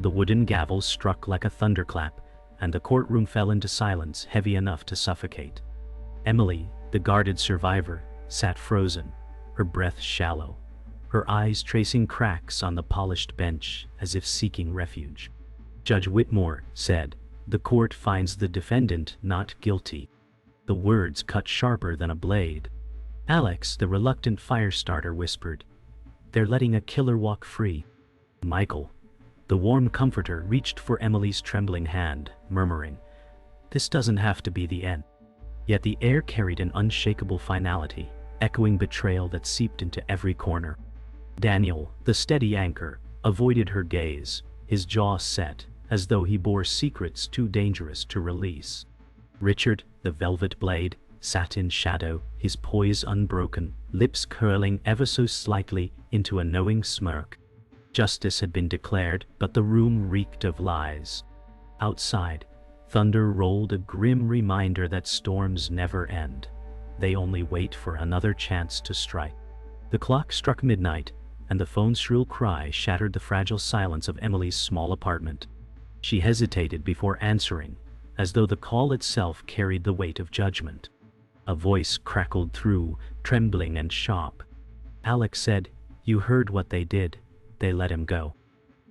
The wooden gavel struck like a thunderclap, and the courtroom fell into silence heavy enough to suffocate. Emily, the guarded survivor, sat frozen, her breath shallow, her eyes tracing cracks on the polished bench as if seeking refuge. Judge Whitmore said, "The court finds the defendant not guilty." The words cut sharper than a blade. Alex, the reluctant firestarter, whispered, "They're letting a killer walk free." Michael, the warm comforter, reached for Emily's trembling hand, murmuring, "This doesn't have to be the end." Yet the air carried an unshakable finality, echoing betrayal that seeped into every corner. Daniel, the steady anchor, avoided her gaze, his jaw set, as though he bore secrets too dangerous to release. Richard, the velvet blade, sat in shadow, his poise unbroken, lips curling ever so slightly into a knowing smirk. Justice had been declared, but the room reeked of lies. Outside, thunder rolled, a grim reminder that storms never end. They only wait for another chance to strike. The clock struck midnight, and the phone's shrill cry shattered the fragile silence of Emily's small apartment. She hesitated before answering, as though the call itself carried the weight of judgment. A voice crackled through, trembling and sharp. Alex said, "You heard what they did. They let him go."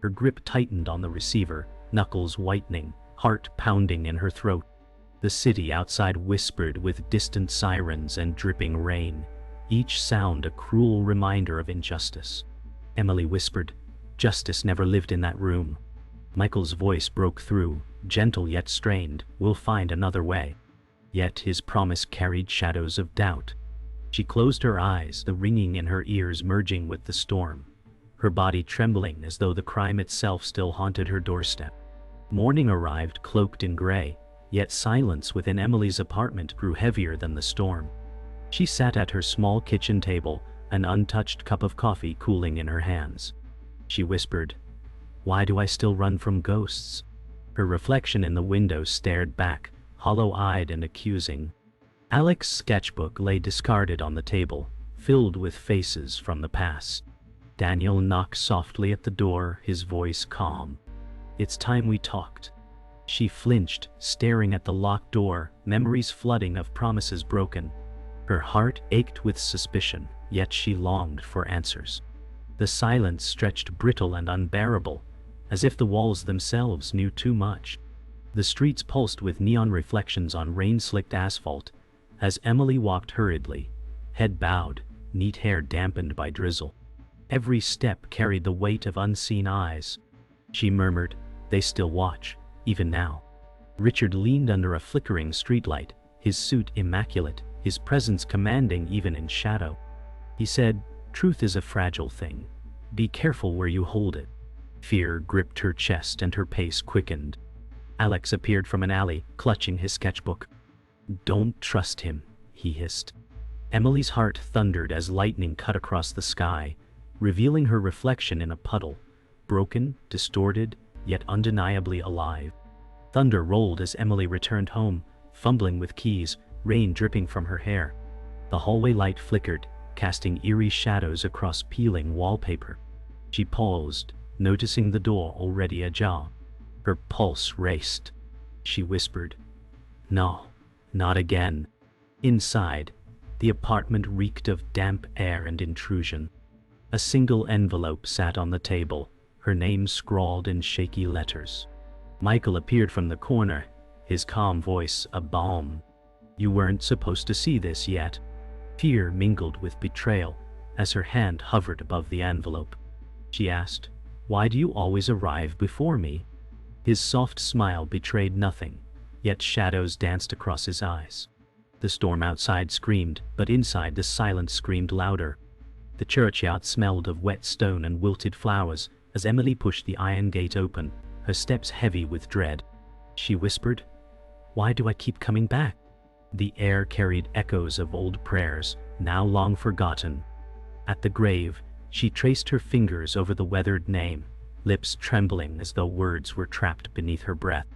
Her grip tightened on the receiver, knuckles whitening, heart pounding in her throat. The city outside whispered with distant sirens and dripping rain, each sound a cruel reminder of injustice. Emily whispered, "Justice never lived in that room." Michael's voice broke through, gentle yet strained, "We'll find another way." Yet his promise carried shadows of doubt. She closed her eyes, the ringing in her ears merging with the storm, her body trembling as though the crime itself still haunted her doorstep. Morning arrived cloaked in gray, yet silence within Emily's apartment grew heavier than the storm. She sat at her small kitchen table, an untouched cup of coffee cooling in her hands. She whispered, "Why do I still run from ghosts?" Her reflection in the window stared back, hollow-eyed and accusing. Alex's sketchbook lay discarded on the table, filled with faces from the past. Daniel knocked softly at the door, his voice calm. "It's time we talked." She flinched, staring at the locked door, memories flooding of promises broken. Her heart ached with suspicion, yet she longed for answers. The silence stretched brittle and unbearable, as if the walls themselves knew too much. The streets pulsed with neon reflections on rain-slicked asphalt, as Emily walked hurriedly, head bowed, neat hair dampened by drizzle. Every step carried the weight of unseen eyes. She murmured, "They still watch, even now." Richard leaned under a flickering streetlight, his suit immaculate, his presence commanding even in shadow. He said, "Truth is a fragile thing. Be careful where you hold it." Fear gripped her chest and her pace quickened. Alex appeared from an alley, clutching his sketchbook. "Don't trust him," he hissed. Emily's heart thundered as lightning cut across the sky, revealing her reflection in a puddle, broken, distorted, yet undeniably alive. Thunder rolled as Emily returned home, fumbling with keys, rain dripping from her hair. The hallway light flickered, casting eerie shadows across peeling wallpaper. She paused, noticing the door already ajar. Her pulse raced. She whispered, "No, not again." Inside, the apartment reeked of damp air and intrusion. A single envelope sat on the table, her name scrawled in shaky letters. Michael appeared from the corner, his calm voice a balm. "You weren't supposed to see this yet." Fear mingled with betrayal as her hand hovered above the envelope. She asked, "Why do you always arrive before me?" His soft smile betrayed nothing, yet shadows danced across his eyes. The storm outside screamed, but inside the silence screamed louder. The churchyard smelled of wet stone and wilted flowers as Emily pushed the iron gate open, her steps heavy with dread. She whispered, "Why do I keep coming back?" The air carried echoes of old prayers, now long forgotten. At the grave, she traced her fingers over the weathered name, lips trembling as though words were trapped beneath her breath.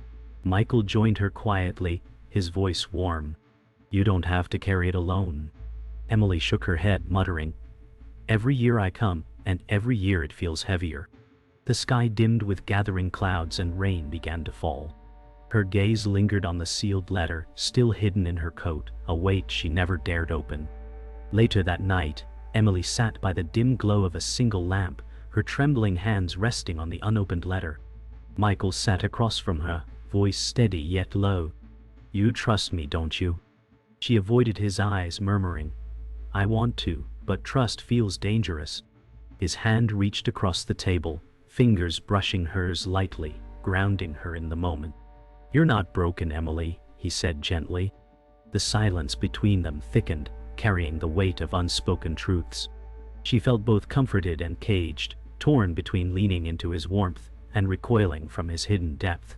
Michael joined her quietly, his voice warm. "You don't have to carry it alone." Emily shook her head, muttering, "Every year I come, and every year it feels heavier." The sky dimmed with gathering clouds and rain began to fall. Her gaze lingered on the sealed letter, still hidden in her coat, a weight she never dared open. Later that night, Emily sat by the dim glow of a single lamp, her trembling hands resting on the unopened letter. Michael sat across from her, voice steady yet low. "You trust me, don't you?" She avoided his eyes, murmuring, "I want to, but trust feels dangerous." His hand reached across the table, fingers brushing hers lightly, grounding her in the moment. "You're not broken, Emily," he said gently. The silence between them thickened, carrying the weight of unspoken truths. She felt both comforted and caged, torn between leaning into his warmth and recoiling from his hidden depth.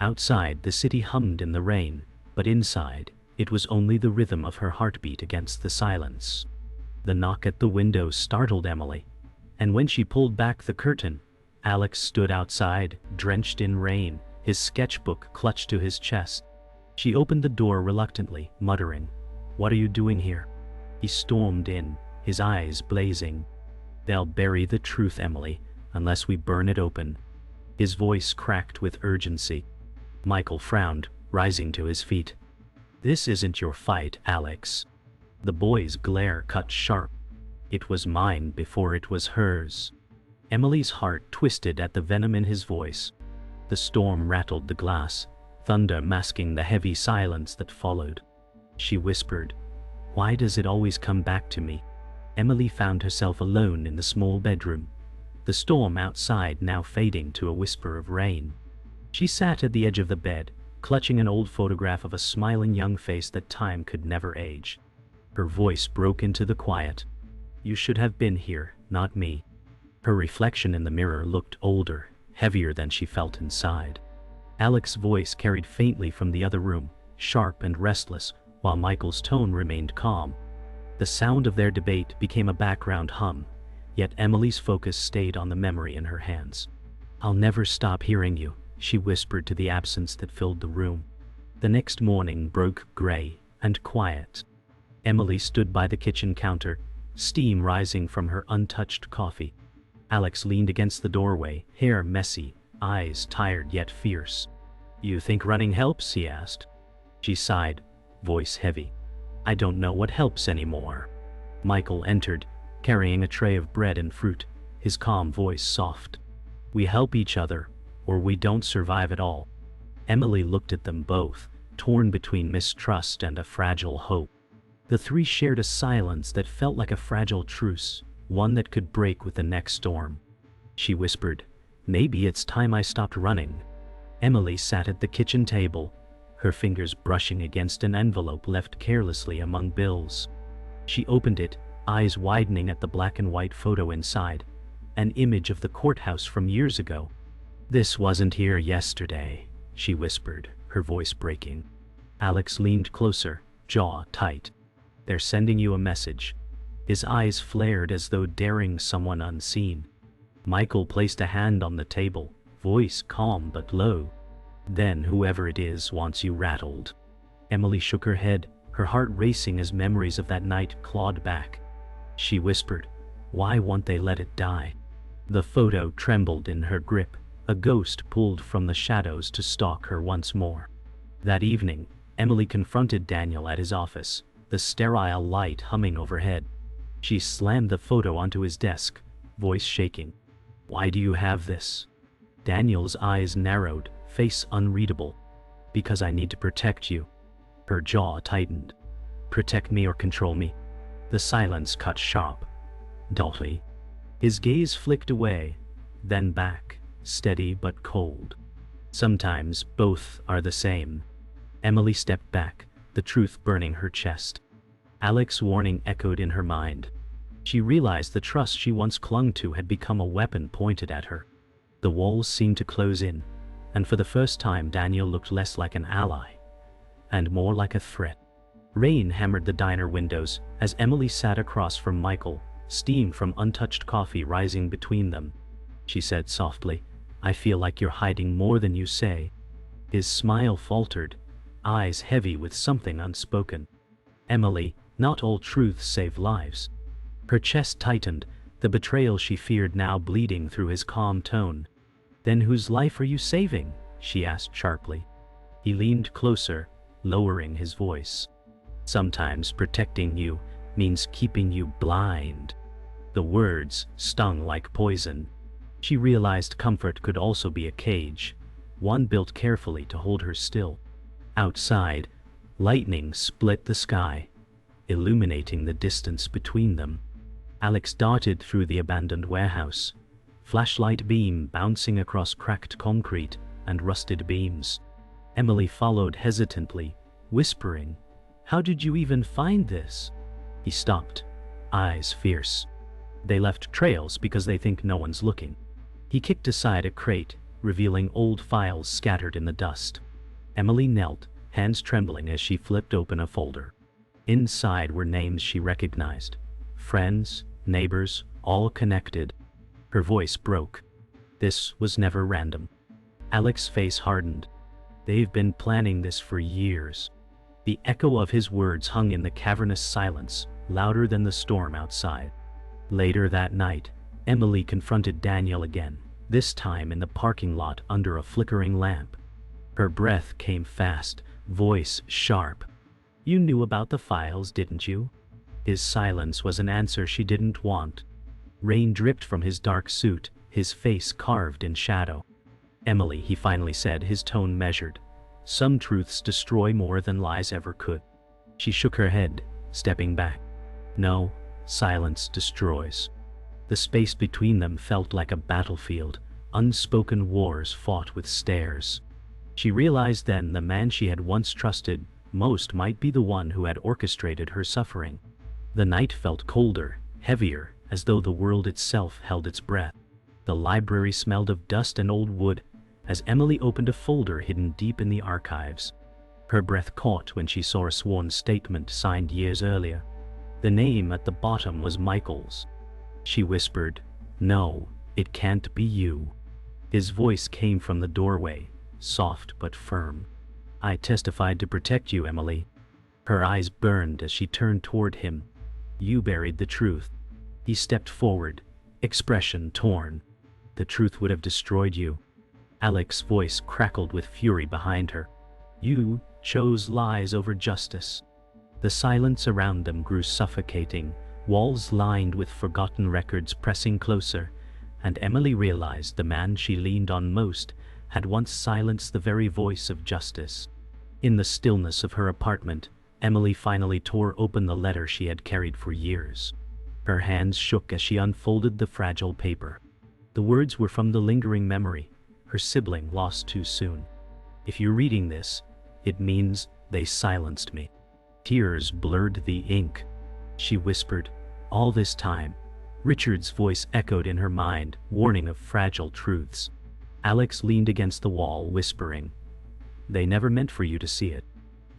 Outside, the city hummed in the rain, but inside, it was only the rhythm of her heartbeat against the silence. The knock at the window startled Emily, and when she pulled back the curtain, Alex stood outside, drenched in rain, his sketchbook clutched to his chest. She opened the door reluctantly, muttering, "What are you doing here?" He stormed in, his eyes blazing. "They'll bury the truth, Emily, unless we burn it open." His voice cracked with urgency. Michael frowned, rising to his feet. "This isn't your fight, Alex." The boy's glare cut sharp. "It was mine before it was hers." Emily's heart twisted at the venom in his voice. The storm rattled the glass, thunder masking the heavy silence that followed. She whispered, "Why does it always come back to me?" Emily found herself alone in the small bedroom, the storm outside now fading to a whisper of rain. She sat at the edge of the bed, clutching an old photograph of a smiling young face that time could never age. Her voice broke into the quiet. "You should have been here, not me." Her reflection in the mirror looked older, heavier than she felt inside. Alex's voice carried faintly from the other room, sharp and restless, while Michael's tone remained calm. The sound of their debate became a background hum, yet Emily's focus stayed on the memory in her hands. "I'll never stop hearing you," she whispered to the absence that filled the room. The next morning broke gray and quiet. Emily stood by the kitchen counter, steam rising from her untouched coffee. Alex leaned against the doorway, hair messy, eyes tired yet fierce. "You think running helps?" he asked. She sighed, voice heavy. "I don't know what helps anymore." Michael entered, carrying a tray of bread and fruit, his calm voice soft. "We help each other, or we don't survive at all." Emily looked at them both, torn between mistrust and a fragile hope. The three shared a silence that felt like a fragile truce, one that could break with the next storm. She whispered, "Maybe it's time I stopped running." Emily sat at the kitchen table, her fingers brushing against an envelope left carelessly among bills. She opened it, eyes widening at the black and white photo inside, an image of the courthouse from years ago. "This wasn't here yesterday," she whispered, her voice breaking. Alex leaned closer, jaw tight. "They're sending you a message." His eyes flared as though daring someone unseen. Michael placed a hand on the table, voice calm but low. "Then whoever it is wants you rattled." Emily shook her head, her heart racing as memories of that night clawed back. She whispered, "Why won't they let it die?" The photo trembled in her grip, a ghost pulled from the shadows to stalk her once more. That evening, Emily confronted Daniel at his office, the sterile light humming overhead. She slammed the photo onto his desk, voice shaking. "Why do you have this?" Daniel's eyes narrowed, face unreadable. "Because I need to protect you." Her jaw tightened. "Protect me or control me?" The silence cut sharp. Dullly. His gaze flicked away, then back, steady but cold. "Sometimes both are the same." Emily stepped back, the truth burning her chest. Alex's warning echoed in her mind. She realized the trust she once clung to had become a weapon pointed at her. The walls seemed to close in, and for the first time Daniel looked less like an ally, and more like a threat. Rain hammered the diner windows as Emily sat across from Michael, steam from untouched coffee rising between them. She said softly, "I feel like you're hiding more than you say." His smile faltered, eyes heavy with something unspoken. "Emily, not all truths save lives." Her chest tightened, the betrayal she feared now bleeding through his calm tone. "Then whose life are you saving?" she asked sharply. He leaned closer, lowering his voice. "Sometimes protecting you means keeping you blind." The words stung like poison. She realized comfort could also be a cage, one built carefully to hold her still. Outside, lightning split the sky, illuminating the distance between them. Alex darted through the abandoned warehouse, flashlight beam bouncing across cracked concrete and rusted beams. Emily followed hesitantly, whispering, "How did you even find this?" He stopped, eyes fierce. "They left trails because they think no one's looking." He kicked aside a crate, revealing old files scattered in the dust. Emily knelt, hands trembling as she flipped open a folder. Inside were names she recognized. Friends, neighbors, all connected. Her voice broke. This was never random. Alex's face hardened. They've been planning this for years. The echo of his words hung in the cavernous silence, louder than the storm outside. Later that night, Emily confronted Daniel again, this time in the parking lot under a flickering lamp. Her breath came fast, voice sharp. "You knew about the files, didn't you?" His silence was an answer she didn't want. Rain dripped from his dark suit, his face carved in shadow. "Emily," he finally said, his tone measured. "Some truths destroy more than lies ever could." She shook her head, stepping back. "No, silence destroys." The space between them felt like a battlefield, unspoken wars fought with stares. She realized then the man she had once trusted most might be the one who had orchestrated her suffering. The night felt colder, heavier, as though the world itself held its breath. The library smelled of dust and old wood as Emily opened a folder hidden deep in the archives. Her breath caught when she saw a sworn statement signed years earlier. The name at the bottom was Michael's. She whispered, "No, it can't be you." His voice came from the doorway, soft but firm. "I testified to protect you, Emily." Her eyes burned as she turned toward him. "You buried the truth." He stepped forward, expression torn. "The truth would have destroyed you." Alex's voice crackled with fury behind her. "You chose lies over justice." The silence around them grew suffocating, walls lined with forgotten records pressing closer, and Emily realized the man she leaned on most had once silenced the very voice of justice. In the stillness of her apartment, Emily finally tore open the letter she had carried for years. Her hands shook as she unfolded the fragile paper. The words were from the lingering memory, her sibling lost too soon. "If you're reading this, it means they silenced me." Tears blurred the ink. She whispered, "All this time." Richard's voice echoed in her mind, warning of fragile truths. Alex leaned against the wall, whispering, "They never meant for you to see it."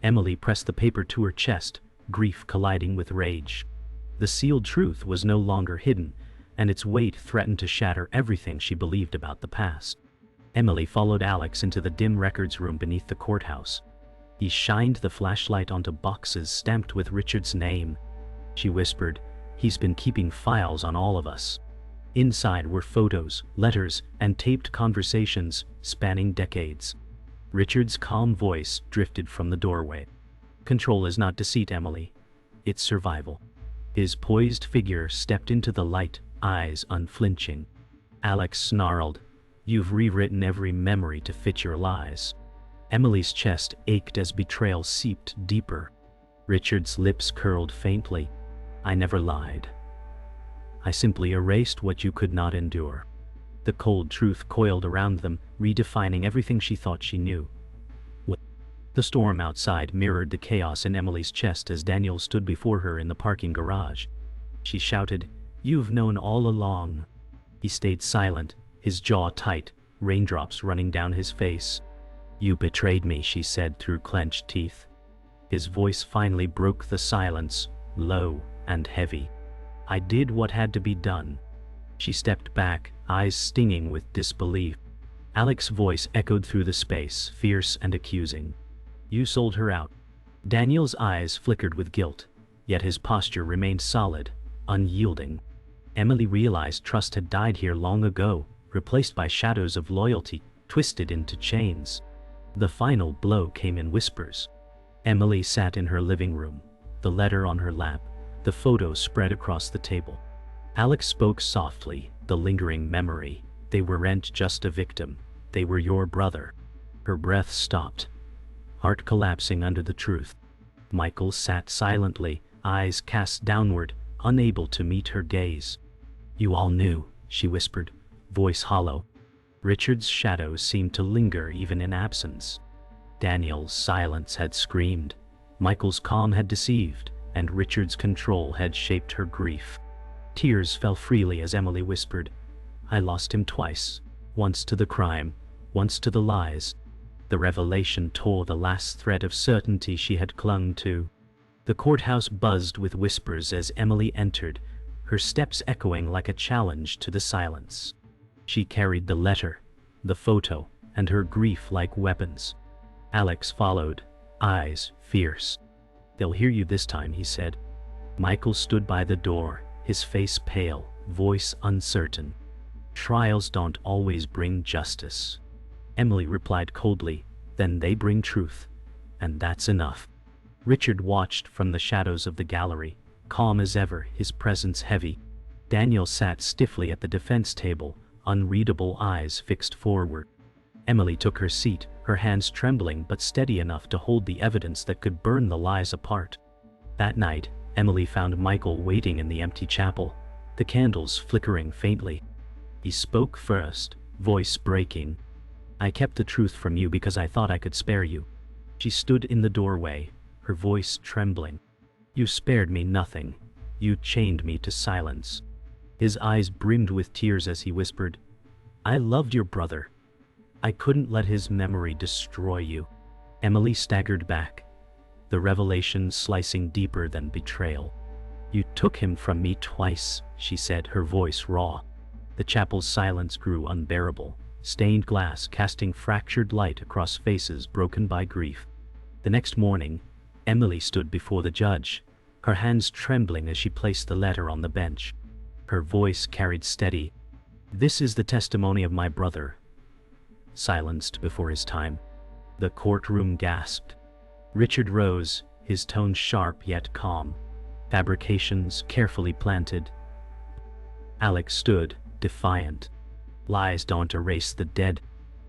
Emily pressed the paper to her chest, grief colliding with rage. The sealed truth was no longer hidden, and its weight threatened to shatter everything she believed about the past. Emily followed Alex into the dim records room beneath the courthouse. He shined the flashlight onto boxes stamped with Richard's name. She whispered, "He's been keeping files on all of us." Inside were photos, letters, and taped conversations spanning decades. Richard's calm voice drifted from the doorway. "Control is not deceit, Emily. It's survival." His poised figure stepped into the light, eyes unflinching. Alex snarled, "You've rewritten every memory to fit your lies." Emily's chest ached as betrayal seeped deeper. Richard's lips curled faintly. "I never lied. I simply erased what you could not endure." The cold truth coiled around them, redefining everything she thought she knew. The storm outside mirrored the chaos in Emily's chest as Daniel stood before her in the parking garage. She shouted, "You've known all along." He stayed silent, his jaw tight, raindrops running down his face. "You betrayed me," she said through clenched teeth. His voice finally broke the silence, low and heavy. "I did what had to be done." She stepped back, eyes stinging with disbelief. Alex's voice echoed through the space, fierce and accusing. "You sold her out." Daniel's eyes flickered with guilt, yet his posture remained solid, unyielding. Emily realized trust had died here long ago, replaced by shadows of loyalty, twisted into chains. The final blow came in whispers. Emily sat in her living room, the letter on her lap, the photo spread across the table. Alex spoke softly, the lingering memory. They weren't just a victim. They were your brother. Her breath stopped, heart collapsing under the truth. Michael sat silently, eyes cast downward, unable to meet her gaze. You all knew, she whispered, voice hollow. Richard's shadow seemed to linger even in absence. Daniel's silence had screamed. Michael's calm had deceived, and Richard's control had shaped her grief. Tears fell freely as Emily whispered, I lost him twice, once to the crime, once to the lies. The revelation tore the last thread of certainty she had clung to. The courthouse buzzed with whispers as Emily entered, her steps echoing like a challenge to the silence. She carried the letter, the photo, and her grief like weapons. Alex followed, eyes fierce. They'll hear you this time, he said. Michael stood by the door, his face pale, voice uncertain. Trials don't always bring justice. Emily replied coldly, then they bring truth. And that's enough. Richard watched from the shadows of the gallery, calm as ever, his presence heavy. Daniel sat stiffly at the defense table, unreadable eyes fixed forward. Emily took her seat, her hands trembling but steady enough to hold the evidence that could burn the lies apart. That night, Emily found Michael waiting in the empty chapel, the candles flickering faintly. He spoke first, voice breaking. I kept the truth from you because I thought I could spare you. She stood in the doorway, her voice trembling. You spared me nothing. You chained me to silence. His eyes brimmed with tears as he whispered, I loved your brother. I couldn't let his memory destroy you. Emily staggered back, the revelation slicing deeper than betrayal. You took him from me twice, she said, her voice raw. The chapel's silence grew unbearable, stained glass casting fractured light across faces broken by grief. The next morning, Emily stood before the judge, her hands trembling as she placed the letter on the bench. Her voice carried steady. This is the testimony of my brother. Silenced before his time. The courtroom gasped. Richard rose, his tone sharp yet calm. Fabrications carefully planted. Alex stood, defiant. Lies don't erase the dead.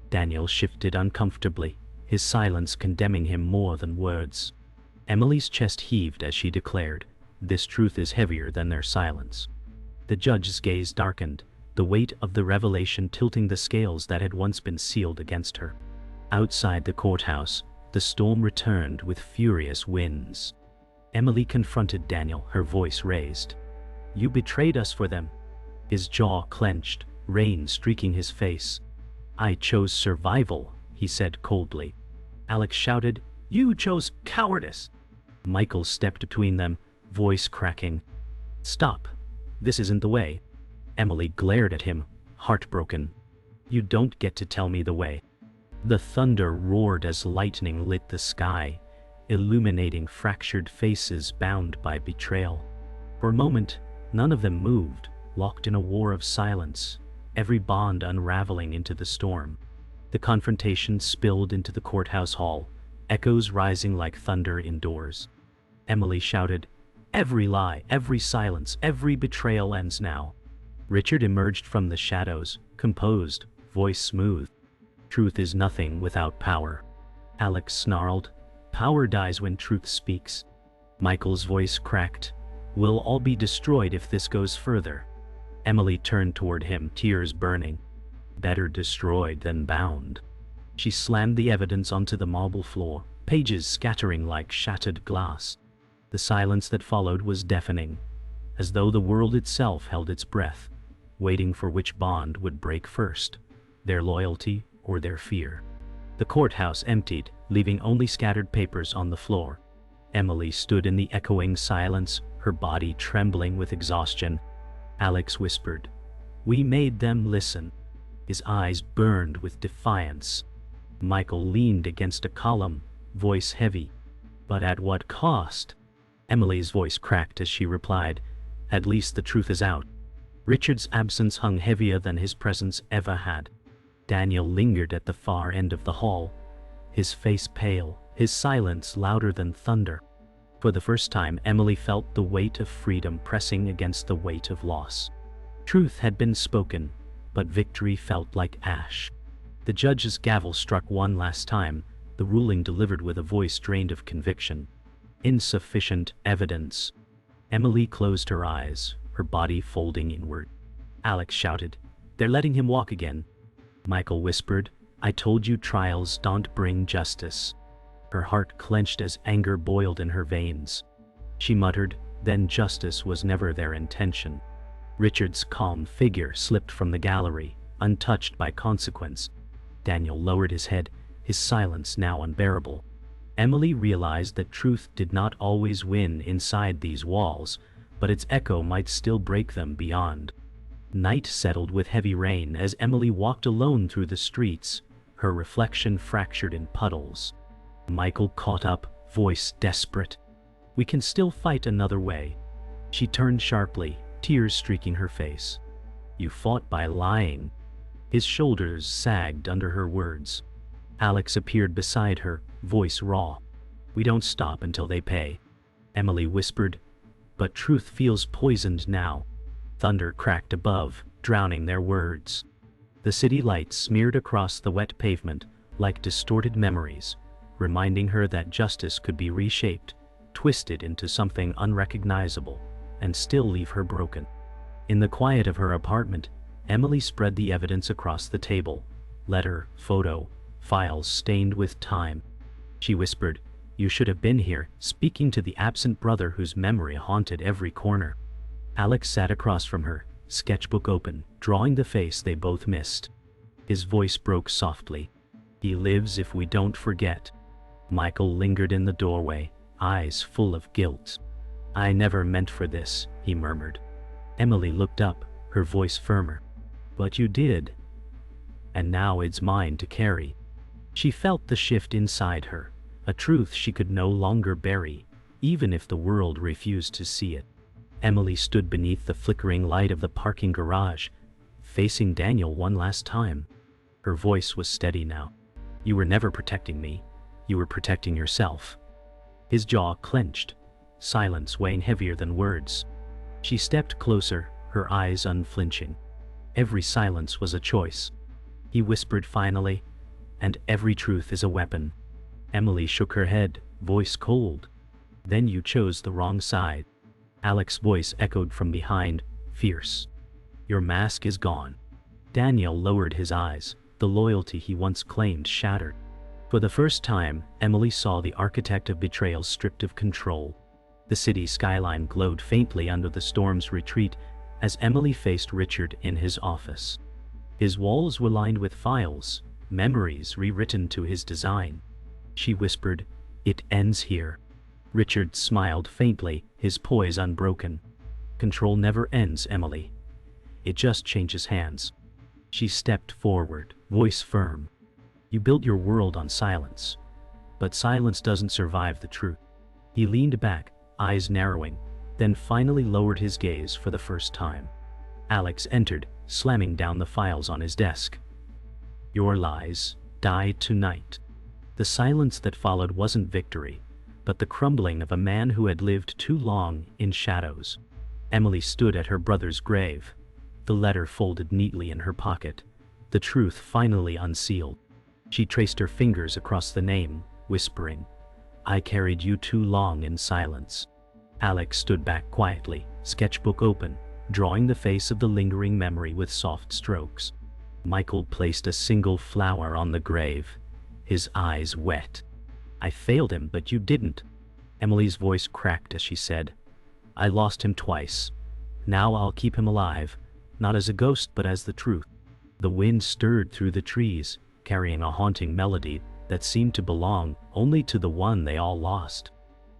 Daniel shifted uncomfortably, his silence condemning him more than words. Emily's chest heaved as she declared, this truth is heavier than their silence. The judge's gaze darkened, the weight of the revelation tilting the scales that had once been sealed against her. Outside the courthouse, the storm returned with furious winds. Emily confronted Daniel, her voice raised. You betrayed us for them. His jaw clenched, rain streaking his face. I chose survival, he said coldly. Alex shouted, you chose cowardice. Michael stepped between them, voice cracking. Stop. This isn't the way. Emily glared at him, heartbroken. You don't get to tell me the way. The thunder roared as lightning lit the sky, illuminating fractured faces bound by betrayal. For a moment, none of them moved, locked in a war of silence, every bond unraveling into the storm. The confrontation spilled into the courthouse hall, echoes rising like thunder indoors. Emily shouted, every lie, every silence, every betrayal ends now. Richard emerged from the shadows, composed, voice smooth. Truth is nothing without power. Alex snarled, power dies when truth speaks. Michael's voice cracked, we'll all be destroyed if this goes further. Emily turned toward him, tears burning. Better destroyed than bound. She slammed the evidence onto the marble floor, pages scattering like shattered glass. The silence that followed was deafening, as though the world itself held its breath, waiting for which bond would break first, their loyalty or their fear. The courthouse emptied, leaving only scattered papers on the floor. Emily stood in the echoing silence, her body trembling with exhaustion. Alex whispered, we made them listen. His eyes burned with defiance. Michael leaned against a column, voice heavy. But at what cost? Emily's voice cracked as she replied, at least the truth is out. Richard's absence hung heavier than his presence ever had. Daniel lingered at the far end of the hall, his face pale, his silence louder than thunder. For the first time, Emily felt the weight of freedom pressing against the weight of loss. Truth had been spoken, but victory felt like ash. The judge's gavel struck one last time, the ruling delivered with a voice drained of conviction. Insufficient evidence. Emily closed her eyes, her body folding inward. Alex shouted, "They're letting him walk again." Michael whispered, "I told you trials don't bring justice." Her heart clenched as anger boiled in her veins. She muttered, "Then justice was never their intention." Richard's calm figure slipped from the gallery, untouched by consequence. Daniel lowered his head, his silence now unbearable. Emily realized that truth did not always win inside these walls, but its echo might still break them beyond. Night settled with heavy rain as Emily walked alone through the streets, her reflection fractured in puddles. Michael caught up, voice desperate. "We can still fight another way." She turned sharply, tears streaking her face. "You fought by lying." His shoulders sagged under her words. Alex appeared beside her, voice raw. "We don't stop until they pay." Emily whispered, "But truth feels poisoned now." Thunder cracked above, drowning their words. The city lights smeared across the wet pavement like distorted memories, reminding her that justice could be reshaped, twisted into something unrecognizable, and still leave her broken. In the quiet of her apartment, Emily spread the evidence across the table, letter, photo, files stained with time. She whispered, "You should have been here, speaking to the absent brother whose memory haunted every corner." Alex sat across from her, sketchbook open, drawing the face they both missed. His voice broke softly. "He lives if we don't forget." Michael lingered in the doorway, eyes full of guilt. "I never meant for this," he murmured. Emily looked up, her voice firmer. "But you did. And now it's mine to carry." She felt the shift inside her, a truth she could no longer bury, even if the world refused to see it. Emily stood beneath the flickering light of the parking garage, facing Daniel one last time. Her voice was steady now. "You were never protecting me. You were protecting yourself." His jaw clenched, silence weighing heavier than words. She stepped closer, her eyes unflinching. Every silence was a choice. He whispered finally, "And every truth is a weapon." Emily shook her head, voice cold. "Then you chose the wrong side." Alex's voice echoed from behind, fierce. "Your mask is gone." Daniel lowered his eyes, the loyalty he once claimed shattered. For the first time, Emily saw the architect of betrayal stripped of control. The city skyline glowed faintly under the storm's retreat as Emily faced Richard in his office. His walls were lined with files, memories rewritten to his design. She whispered, "It ends here." Richard smiled faintly, his poise unbroken. "Control never ends, Emily. It just changes hands." She stepped forward, voice firm. "You built your world on silence. But silence doesn't survive the truth." He leaned back, eyes narrowing, then finally lowered his gaze for the first time. Alex entered, slamming down the files on his desk. "Your lies die tonight." The silence that followed wasn't victory, but the crumbling of a man who had lived too long in shadows. Emily stood at her brother's grave, the letter folded neatly in her pocket, the truth finally unsealed. She traced her fingers across the name, whispering, "I carried you too long in silence." Alex stood back quietly, sketchbook open, drawing the face of the lingering memory with soft strokes. Michael placed a single flower on the grave, his eyes wet. "I failed him, but you didn't." Emily's voice cracked as she said, "I lost him twice. Now I'll keep him alive, not as a ghost but as the truth." The wind stirred through the trees, carrying a haunting melody that seemed to belong only to the one they all lost.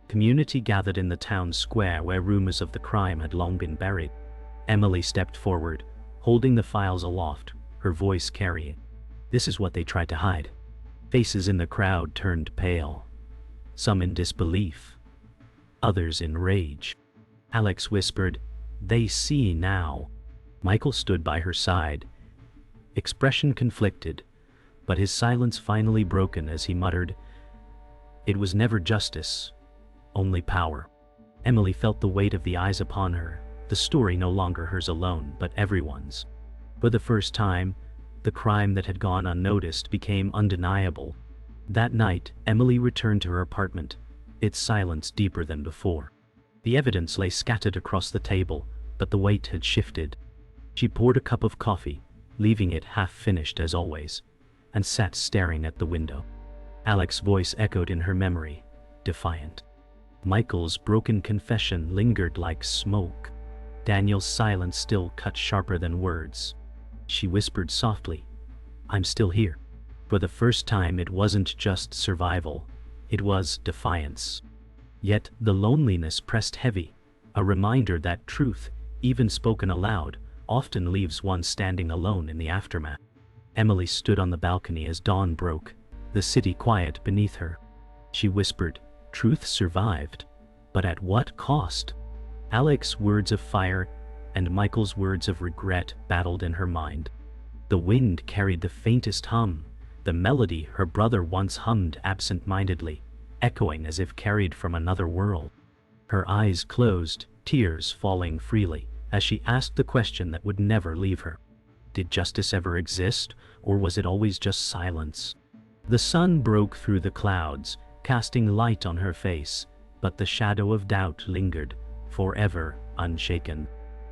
Community gathered in the town square where rumors of the crime had long been buried. Emily stepped forward, holding the files aloft, her voice carrying, "This is what they tried to hide." Faces in the crowd turned pale, some in disbelief, others in rage. Alex whispered, "They see now." Michael stood by her side, expression conflicted, but his silence finally broken as he muttered, "It was never justice, only power." Emily felt the weight of the eyes upon her, the story no longer hers alone, but everyone's. For the first time, the crime that had gone unnoticed became undeniable. That night, Emily returned to her apartment, its silence deeper than before. The evidence lay scattered across the table, but the weight had shifted. She poured a cup of coffee, leaving it half-finished as always, and sat staring at the window. Alex's voice echoed in her memory, defiant. Michael's broken confession lingered like smoke. Daniel's silence still cut sharper than words. She whispered softly, "I'm still here." For the first time, it wasn't just survival, it was defiance. Yet the loneliness pressed heavy, a reminder that truth, even spoken aloud, often leaves one standing alone in the aftermath. Emily stood on the balcony as dawn broke, the city quiet beneath her. She whispered, "Truth survived, but at what cost?" Alex's words of fire and Michael's words of regret battled in her mind. The wind carried the faintest hum, the melody her brother once hummed absent-mindedly, echoing as if carried from another world. Her eyes closed, tears falling freely, as she asked the question that would never leave her. Did justice ever exist, or was it always just silence? The sun broke through the clouds, casting light on her face, but the shadow of doubt lingered, forever unshaken.